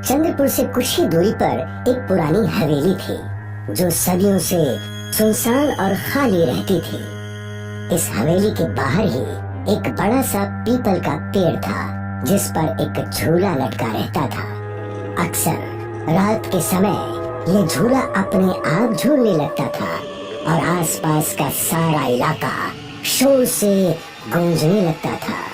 चंद्रपुर से कुछ ही दूरी पर एक पुरानी हवेली थी जो सदियों से सुनसान और खाली रहती थी। इस हवेली के बाहर ही एक बड़ा सा पीपल का पेड़ था जिस पर एक झूला लटका रहता था। अक्सर रात के समय ये झूला अपने आप झूलने लगता था और आसपास का सारा इलाका शोर से गूंजने लगता था।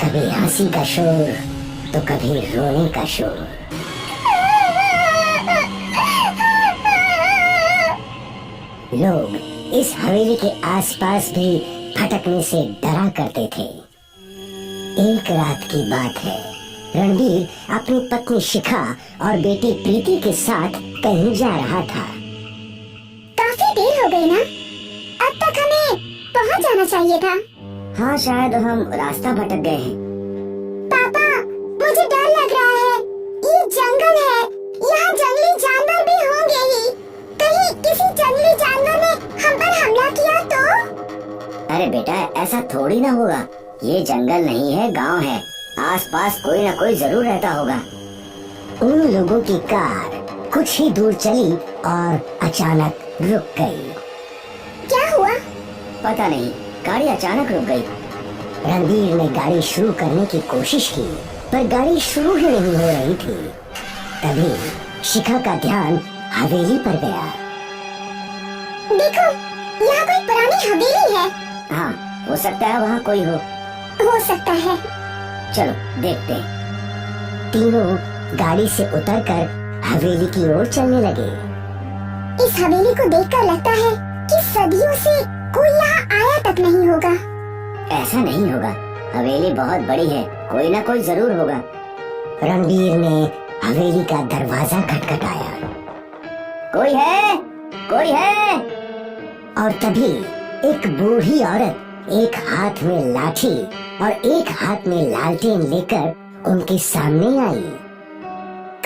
कभी हंसी का शोर तो कभी रोने का शोर। लोग इस हवेली के आसपास भी भटकने से डरा करते थे। एक रात की बात है, रणबीर अपनी पत्नी शिखा और बेटी प्रीति के साथ कहीं जा रहा था। काफी देर हो गई ना, अब तक हमें पहुंच जाना चाहिए था। हाँ, शायद हम रास्ता भटक गए हैं। पापा, मुझे डर लग रहा है। ये जंगल है, यहाँ जंगली जानवर भी होंगे ही। कहीं किसी जंगली जानवर ने हम पर हमला किया तो? अरे बेटा, ऐसा थोड़ी ना होगा। ये जंगल नहीं है, गांव है। आसपास कोई ना कोई जरूर रहता होगा। उन लोगों की कार कुछ ही दूर चली और अचानक रुक गई। क्या हुआ? पता नहीं, गाड़ी अचानक रुक गई। रणबीर ने गाड़ी शुरू करने की कोशिश की पर गाड़ी शुरू ही नहीं हो रही थी। तभी शिखा का ध्यान हवेली पर गया। देखो, यहाँ कोई पुरानी हवेली है। हाँ, हो सकता है वहाँ कोई हो सकता है। चलो देखते हैं। तीनों गाड़ी से उतरकर हवेली की ओर चलने लगे। इस हवेली को देखकर लगता है कि सदियों से कोई यहाँ आया तक नहीं होगा। ऐसा नहीं होगा, हवेली बहुत बड़ी है, कोई ना कोई जरूर होगा। रणबीर ने हवेली का दरवाजा खटखटाया। कोई है? कोई है? और तभी एक बूढ़ी औरत एक हाथ में लाठी और एक हाथ में लालटेन लेकर उनके सामने आई।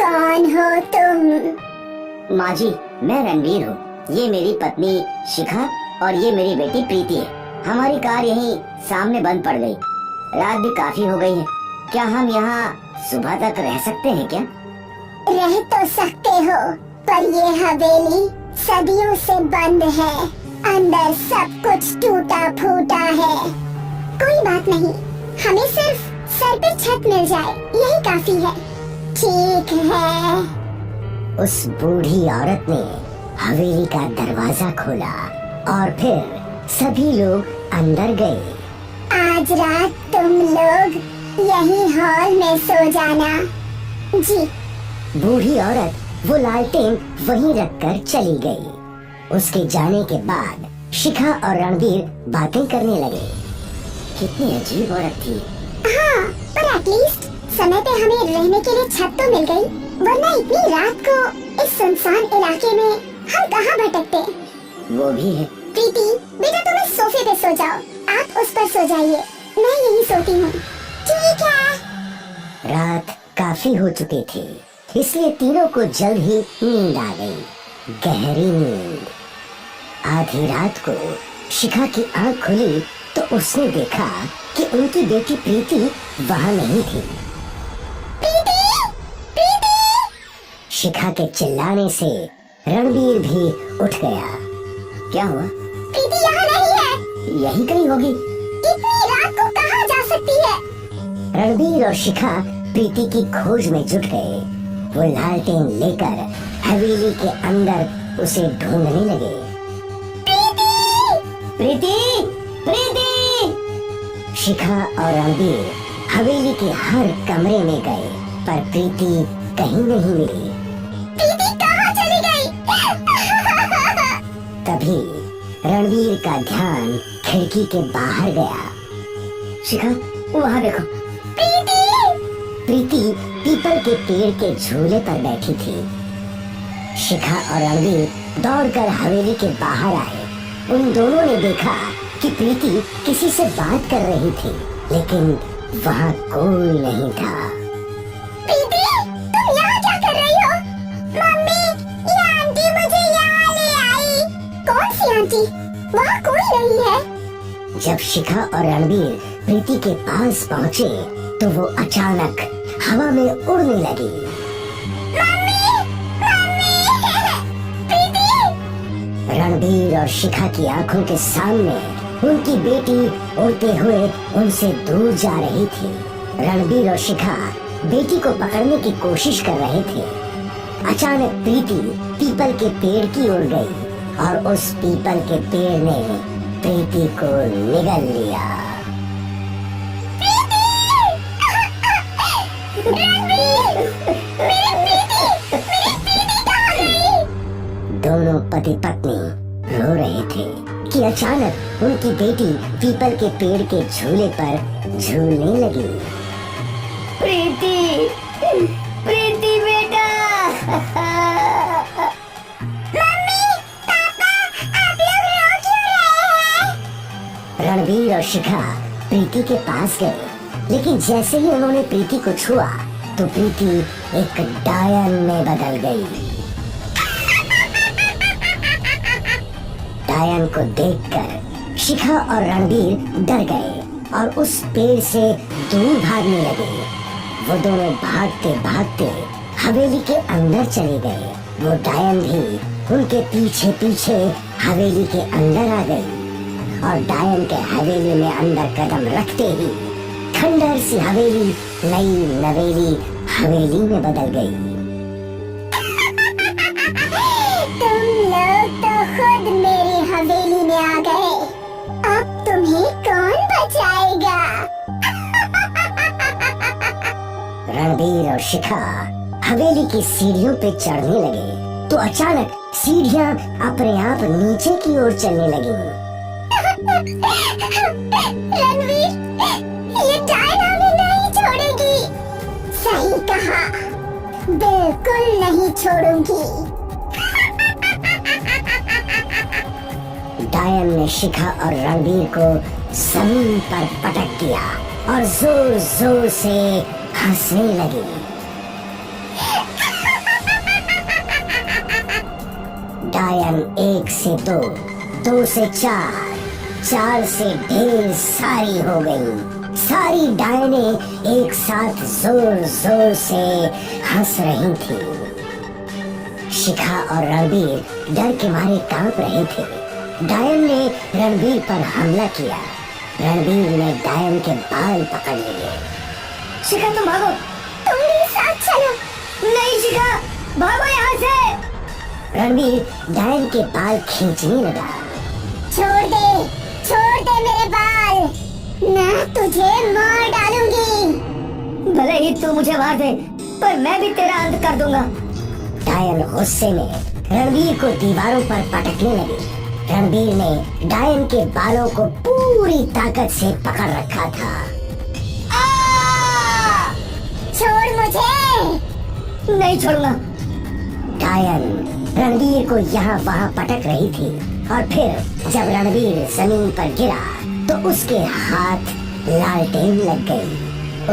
कौन हो तुम? माँ जी, मैं रणबीर हूँ। ये मेरी पत्नी शिखा और ये मेरी बेटी प्रीति है। हमारी कार यहीं सामने बंद पड़ गई। रात भी काफी हो गई है। क्या हम यहाँ सुबह तक रह सकते हैं क्या? रह तो सकते हो, पर ये हवेली सदियों से बंद है। अंदर सब कुछ टूटा फूटा है। कोई बात नहीं, हमें सिर्फ सर पे छत मिल जाए, यही काफी है। ठीक है। उस बूढ़ी औरत ने हवेली का दरवाजा खोला और फिर सभी लोग अंदर गए। आज रात तुम लोग यही हॉल में सो जाना। जी। बूढ़ी औरत वो लालटेन वहीं रखकर चली गई। उसके जाने के बाद शिखा और रणबीर बातें करने लगे। कितनी अजीब औरत थी। हाँ, पर एटलीस्ट समय पे हमें रहने के लिए छत तो मिल गई, वरना इतनी रात को इस सुनसान इलाके में हम कहाँ भटकते। वो भी है। प्रीति, बेटा तुम इस सोफे पे सो जाओ, आप उस पर सो जाइए, मैं यहीं सोती हूँ। ठीक है। रात काफी हो चुकी थी, इसलिए तीनों को जल्द ही नींद आ गई, गहरी नींद। आधी रात को शिखा की आंख खुली तो उसने देखा कि उनकी बेटी प्रीति वहाँ नहीं थी। प्रीति! प्रीति! शिखा के चिल्लाने से रणबीर भी उठ गया। क्या हुआ? प्रीति यहाँ नहीं है। यही कहीं होगी। इतनी रात को कहाँ जा सकती है? रणबीर और शिखा प्रीति की खोज में जुट गए। वो लालटेन लेकर हवेली के अंदर उसे ढूंढने लगे। प्रीति! प्रीति! शिखा और रणबीर हवेली के हर कमरे में गए पर प्रीति कहीं नहीं मिली। प्रीति कहाँ चली गई? तभी रणबीर का ध्यान खिड़की के बाहर गया। शिखा, वहाँ देखो। प्रीति पीपल के पेड़ के झूले पर बैठी थी। शिखा और रणबीर दौड़कर हवेली के बाहर आए। उन दोनों ने देखा कि प्रीति किसी से बात कर रही थी, लेकिन वहाँ कोई नहीं था। प्रीति, तुम यहाँ क्या कर रही हो? मम्मी, ये आंटी मुझे यहाँ ले आई। कौन सी आंटी? वहाँ कोई नहीं है। जब शिखा और रणबीर प्रीति के पास पहुँचे तो वो अचानक हवा में उड़ने लगी। रणबीर और शिखा की आंखों के सामने उनकी बेटी उड़ते हुए उनसे दूर जा रही थी। रणबीर और शिखा बेटी को पकड़ने की कोशिश कर रहे थे। अचानक प्रीति पीपल के पेड़ की ओर गई और उस पीपल के पेड़ ने प्रीति को निगल लिया। दोनों पति पत्नी रो रहे थे कि अचानक उनकी बेटी पीपल के पेड़ के झूले पर झूलने लगी। प्रीति, प्रीति बेटा। मम्मी, पापा, आप लोग रो क्यों रहे हैं? रणबीर और शिखा प्रीति के पास गए, लेकिन जैसे ही उन्होंने प्रीति को छुआ तो प्रीति एक डायन में बदल गई। डायन को देखकर शिखा और रणबीर डर गए और उस पेड़ से दूर भागने लगे। वो दोनों भागते भागते हवेली के अंदर चले गए। वो डायन भी उनके पीछे पीछे हवेली के अंदर आ गई और डायन के हवेली में अंदर कदम रखते ही खंडर सी हवेली नई नवेली हवेली में बदल गई। तुम लोग तो खुद मेरी हवेली में आ गए। अब तुम्हें कौन बचाएगा? रणबीर और शिखा हवेली की सीढ़ियों पे चढ़ने लगे तो अचानक सीढ़ियां अपने आप नीचे की ओर चलने लगीं। रणवीर, ये डायन हमें नहीं छोड़ेगी। सही कहा, बिल्कुल नहीं छोड़ूंगी। डायन ने शिखा और रणबीर को जमीन पर पटक दिया और जोर जोर से हंसने लगी। डायन 1 से 2, 2 से 4, 4 से ढेर सारी हो गई। सारी डायने एक साथ जोर जोर से हंस रही थी। शिखा और रणबीर डर के मारे कांप रहे थे। डायन ने रणबीर पर हमला किया। रणबीर ने डायन के बाल पकड़ लिए। शिखा तुम भागो। तुम भी साथ चलो। नहीं शिखा, भागो यहाँ से। रणबीर डायन के बाल खींचने लगा। छोड़ दे मेरे बाल, मैं तुझे मार डालूंगी। भले ही तू मुझे मार दे, पर मैं भी तेरा अंत कर दूंगा। डायन गुस्से में रणबीर को दीवारों पर पटकने लगी। रणबीर ने डायन के बालों को पूरी ताकत से पकड़ रखा था। छोड़ मुझे। नहीं छोड़ूंगा। डायन रणबीर को यहाँ वहाँ पटक रही थी और फिर जब रणबीर जमीन पर गिरा तो उसके हाथ लालटेन लग गई।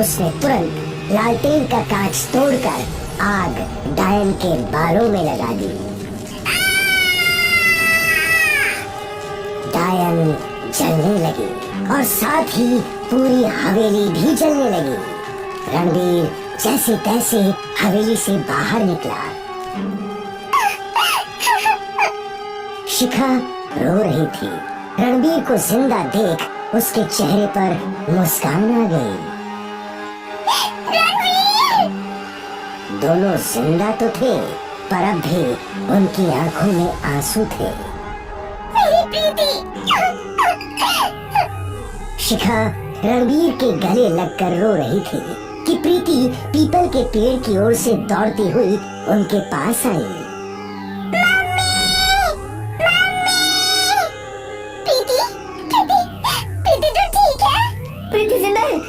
उसने तुरंत लालटेन का कांच तोड़कर आग डायन के बालों में लगा दी। डायन जलने लगी और साथ ही पूरी हवेली भी जलने लगी। रणबीर जैसे तैसे हवेली से बाहर निकला। शिखा रो रही थी। रणबीर को जिंदा देख उसके चेहरे पर मुस्कान आ गई। दोनों जिंदा तो थे, पर अब भी उनकी आंखों में आंसू थे। शिखा रणबीर के गले लगकर रो रही थी कि प्रीति पीपल के पेड़ की ओर से दौड़ती हुई उनके पास आई। प्रीति जिंदा है।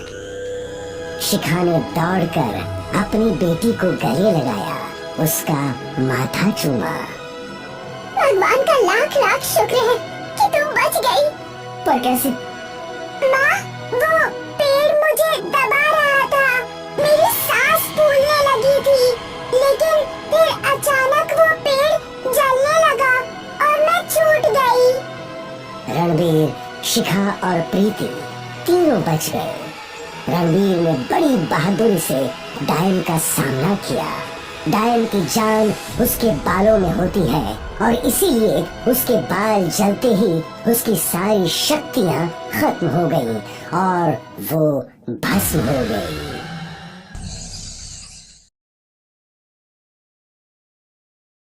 शिखा ने दौड़कर अपनी बेटी को गले लगाया, उसका माथा चूमा। भगवान का लाख लाख शुक्र है कि तुम बच गई। पर कैसे? माँ, वो पेड़ मुझे दबा रहा था। मेरी सांस फूलने लगी थी, लेकिन फिर अचानक वो पेड़ जलने लगा और मैं छूट गई। रणबीर, शिखा और प्रीति तीनों बच गए। रणवीर ने बड़ी बहादुरी से डायन का सामना किया। डायन की जान उसके बालों में होती है और इसीलिए उसके बाल जलते ही उसकी सारी शक्तियाँ खत्म हो गईं और वो भस्म हो गई।